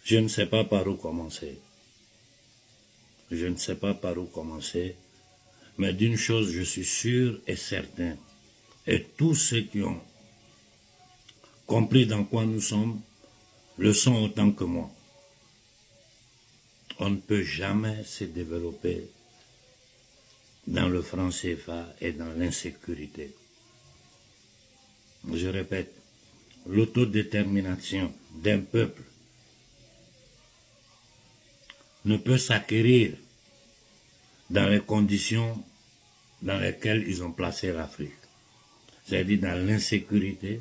Je ne sais pas par où commencer. Je ne sais pas par où commencer. Mais d'une chose, je suis sûr et certain. Et tous ceux qui ont compris dans quoi nous sommes, le sont autant que moi. On ne peut jamais se développer dans le franc CFA et dans l'insécurité. Je répète, l'autodétermination d'un peuple ne peut s'acquérir dans les conditions dans lesquelles ils ont placé l'Afrique. C'est-à-dire dans l'insécurité,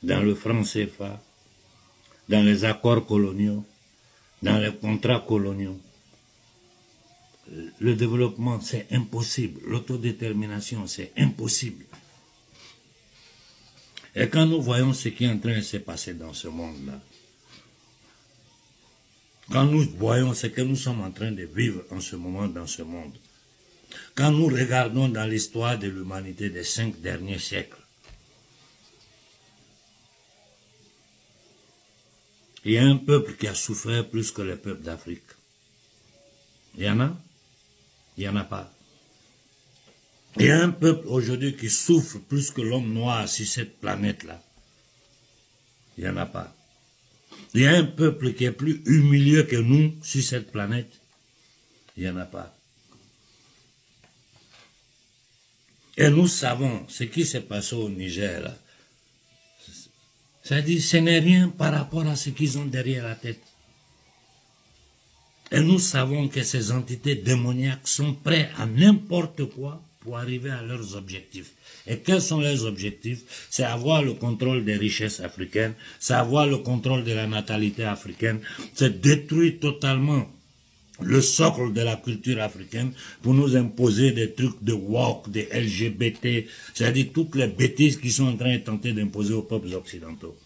dans le franc CFA, dans les accords coloniaux, dans les contrats coloniaux. Le développement, c'est impossible. L'autodétermination, c'est impossible. Et quand nous voyons ce qui est en train de se passer dans ce monde-là, quand nous voyons ce que nous sommes en train de vivre en ce moment dans ce monde, quand nous regardons dans l'histoire de l'humanité des 5 derniers siècles, il y a un peuple qui a souffert plus que le peuple d'Afrique. Il y en a? Il n'y en a pas. Il y a un peuple aujourd'hui qui souffre plus que l'homme noir sur cette planète-là. Il n'y en a pas. Il y a un peuple qui est plus humilié que nous sur cette planète. Il n'y en a pas. Et nous savons ce qui s'est passé au Niger, là. C'est-à-dire, ce n'est rien par rapport à ce qu'ils ont derrière la tête. Et nous savons que ces entités démoniaques sont prêtes à n'importe quoi pour arriver à leurs objectifs. Et quels sont leurs objectifs? C'est avoir le contrôle des richesses africaines, c'est avoir le contrôle de la natalité africaine, c'est détruire totalement le socle de la culture africaine pour nous imposer des trucs de woke, de LGBT, c'est-à-dire toutes les bêtises qui sont en train de tenter d'imposer aux peuples occidentaux.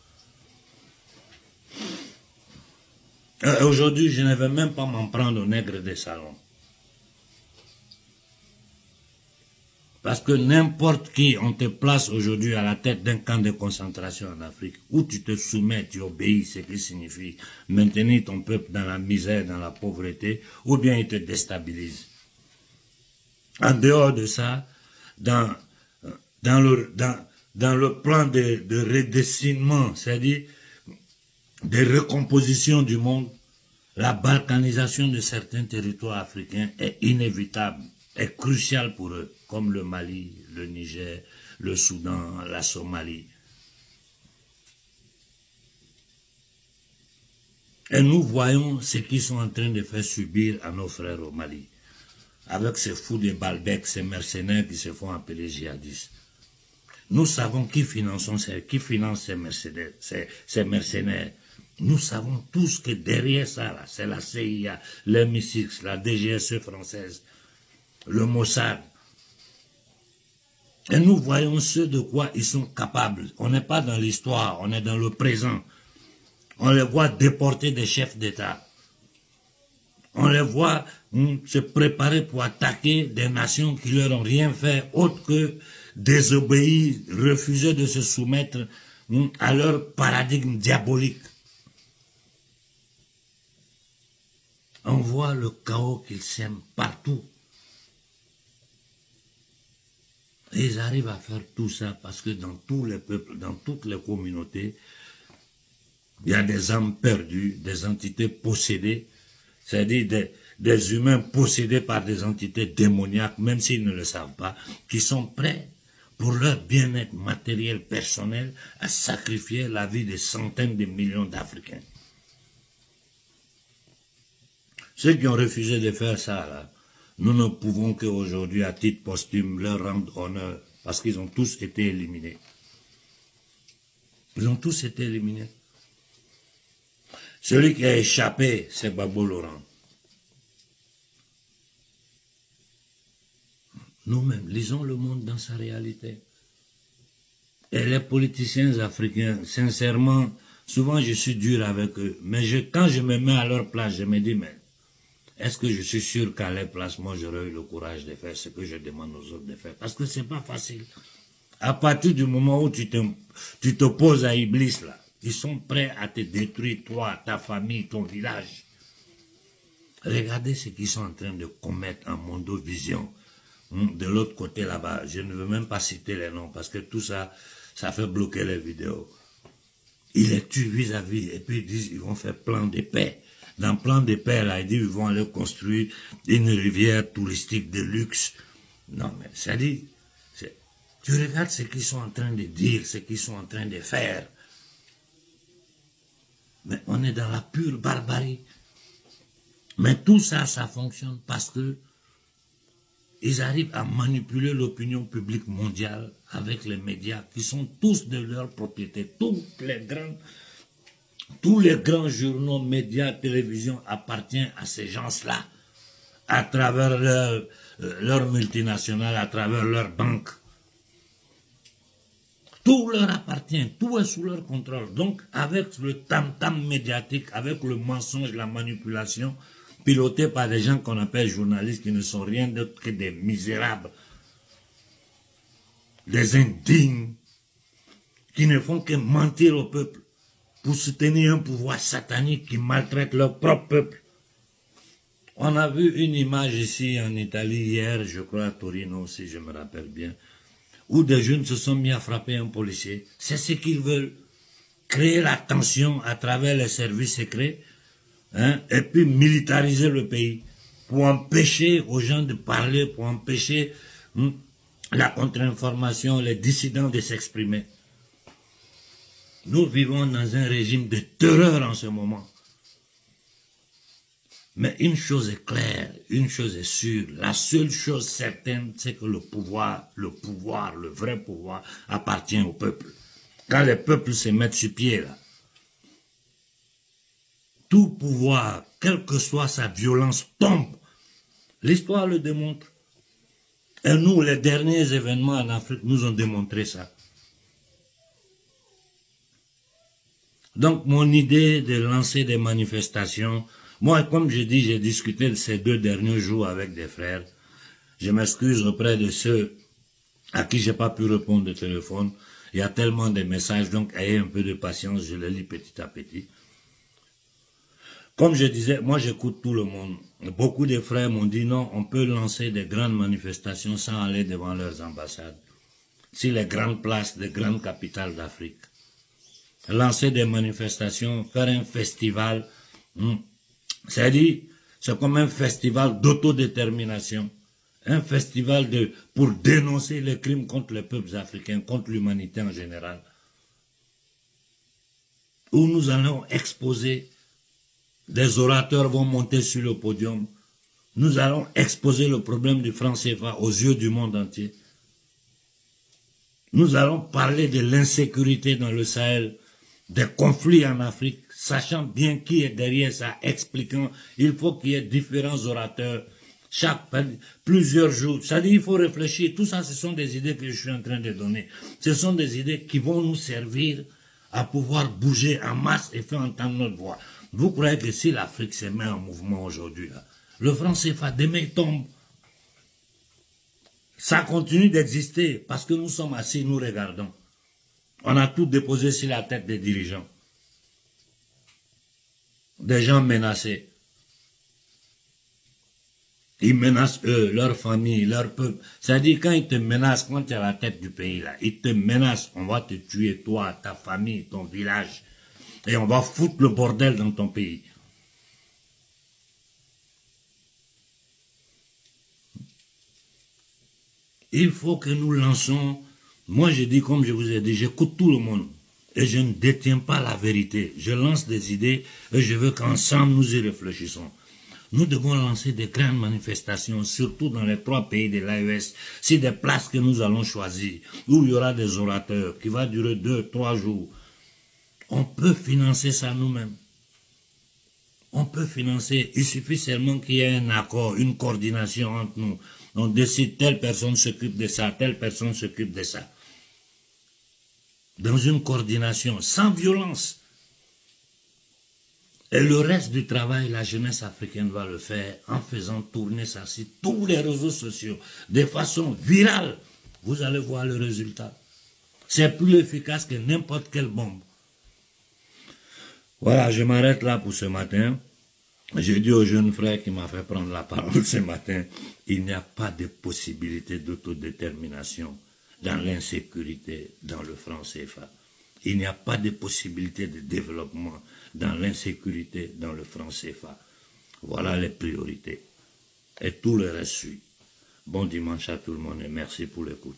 Aujourd'hui, je ne vais même pas m'en prendre aux nègres des salons. Parce que n'importe qui, on te place aujourd'hui à la tête d'un camp de concentration en Afrique, où tu te soumets, tu obéis, ce qui signifie maintenir ton peuple dans la misère, dans la pauvreté, ou bien il te déstabilise. En dehors de ça, dans le plan de redessinement, c'est-à-dire de recomposition du monde, la balkanisation de certains territoires africains est inévitable, est cruciale pour eux, comme le Mali, le Niger, le Soudan, la Somalie. Et nous voyons ce qu'ils sont en train de faire subir à nos frères au Mali, avec ces fous de Balbec, ces mercenaires qui se font appeler djihadistes. Nous savons qui finance ces mercenaires. Nous savons tous que derrière ça, c'est la CIA, l'MI6, la DGSE française, le Mossad. Et nous voyons ce de quoi ils sont capables. On n'est pas dans l'histoire, on est dans le présent. On les voit déporter des chefs d'État. On les voit se préparer pour attaquer des nations qui leur ont rien fait autre que désobéir, refuser de se soumettre à leur paradigme diabolique. On voit le chaos qu'ils sèment partout. Et ils arrivent à faire tout ça parce que dans tous les peuples, dans toutes les communautés, il y a des âmes perdues, des entités possédées, c'est-à-dire des humains possédés par des entités démoniaques, même s'ils ne le savent pas, qui sont prêts, pour leur bien-être matériel personnel, à sacrifier la vie de centaines de millions d'Africains. Ceux qui ont refusé de faire ça, là, nous ne pouvons qu'aujourd'hui, à titre posthume, leur rendre honneur, parce qu'ils ont tous été éliminés. Ils ont tous été éliminés. Celui qui a échappé, c'est Gbagbo Laurent. Nous-mêmes, lisons le monde dans sa réalité. Et les politiciens africains, sincèrement, souvent je suis dur avec eux, mais quand je me mets à leur place, je me dis, mais est-ce que je suis sûr qu'à leur place, moi, j'aurais eu le courage de faire ce que je demande aux autres de faire? Parce que c'est pas facile. À partir du moment où tu t'opposes à Iblis, là, Ils sont prêts à te détruire, toi, ta famille, ton village. Regardez ce qu'ils sont en train de commettre en Mondovision. De l'autre côté là-bas, je ne veux même pas citer les noms parce que tout ça, ça fait bloquer les vidéos. Ils les tuent vis-à-vis et puis ils disent qu'ils vont faire plan de paix. Dans plan de paix, là, ils disent qu'ils vont aller construire une rivière touristique de luxe. Non, mais ça dit, tu regardes ce qu'ils sont en train de dire, ce qu'ils sont en train de faire. Mais on est dans la pure barbarie. Mais tout ça, ça fonctionne parce que ils arrivent à manipuler l'opinion publique mondiale avec les médias qui sont tous de leur propriété. Tous les grands journaux, médias, télévision appartiennent à ces gens-là, à travers leurs multinationales, à travers leurs banques. Tout leur appartient, tout est sous leur contrôle. Donc, avec le tam-tam médiatique, avec le mensonge, la manipulation, piloté par des gens qu'on appelle journalistes qui ne sont rien d'autre que des misérables, des indignes, qui ne font que mentir au peuple pour soutenir un pouvoir satanique qui maltraite leur propre peuple. On a vu une image ici en Italie hier, je crois à Torino, si je me rappelle bien, où des jeunes se sont mis à frapper un policier. C'est ce qu'ils veulent, créer la tension à travers les services secrets, et puis militariser le pays pour empêcher aux gens de parler, pour empêcher la contre-information, les dissidents de s'exprimer. Nous vivons dans un régime de terreur en ce moment. Mais une chose est claire, une chose est sûre, la seule chose certaine, c'est que le vrai pouvoir appartient au peuple. Quand les peuples se mettent sur pied, là, tout pouvoir, quelle que soit sa violence, tombe. L'histoire le démontre. Et nous, les derniers événements en Afrique nous ont démontré ça. Donc, mon idée de lancer des manifestations, moi, comme je dis, j'ai discuté de ces 2 derniers jours avec des frères. Je m'excuse auprès de ceux à qui j'ai pas pu répondre au téléphone. Il y a tellement de messages, donc ayez un peu de patience, je les lis petit à petit. Comme je disais, moi j'écoute tout le monde. Beaucoup de frères m'ont dit non, on peut lancer des grandes manifestations sans aller devant leurs ambassades. Si les grandes places des grandes capitales d'Afrique. Lancer des manifestations, faire un festival, c'est-à-dire, c'est comme un festival d'autodétermination. Un festival pour dénoncer les crimes contre les peuples africains, contre l'humanité en général. Où nous allons exposer, des orateurs vont monter sur le podium, nous allons exposer le problème du franc CFA aux yeux du monde entier. Nous allons parler de l'insécurité dans le Sahel, des conflits en Afrique, sachant bien qui est derrière ça, expliquant, il faut qu'il y ait différents orateurs, plusieurs jours. Ça dit, il faut réfléchir. Tout ça, ce sont des idées que je suis en train de donner. Ce sont des idées qui vont nous servir à pouvoir bouger en masse et faire entendre notre voix. Vous croyez que si l'Afrique se met en mouvement aujourd'hui, le franc CFA demain tombe. Ça continue d'exister parce que nous sommes assis, nous regardons. On a tout déposé sur la tête des dirigeants. Des gens menacés. Ils menacent eux, leur famille, leur peuple. C'est-à-dire quand ils te menacent, quand tu es à la tête du pays, là, ils te menacent, on va te tuer, toi, ta famille, ton village. Et on va foutre le bordel dans ton pays. Il faut que nous lançons. Moi, je dis, comme je vous ai dit, j'écoute tout le monde. Et je ne détiens pas la vérité. Je lance des idées et je veux qu'ensemble nous y réfléchissons. Nous devons lancer des grandes manifestations, surtout dans les 3 pays de l'AES, c'est des places que nous allons choisir, où il y aura des orateurs, qui va durer 2-3 jours. On peut financer ça nous-mêmes. On peut financer, il suffit seulement qu'il y ait un accord, une coordination entre nous. On décide, telle personne s'occupe de ça, telle personne s'occupe de ça. Dans une coordination, sans violence. Et le reste du travail, la jeunesse africaine va le faire en faisant tourner ça sur tous les réseaux sociaux, de façon virale. Vous allez voir le résultat. C'est plus efficace que n'importe quelle bombe. Voilà, je m'arrête là pour ce matin. J'ai dit au jeune frère qui m'a fait prendre la parole ce matin, il n'y a pas de possibilité d'autodétermination dans l'insécurité dans le franc CFA. Il n'y a pas de possibilité de développement dans l'insécurité dans le franc CFA. Voilà les priorités. Et tout le reste suit. Bon dimanche à tout le monde et merci pour l'écoute.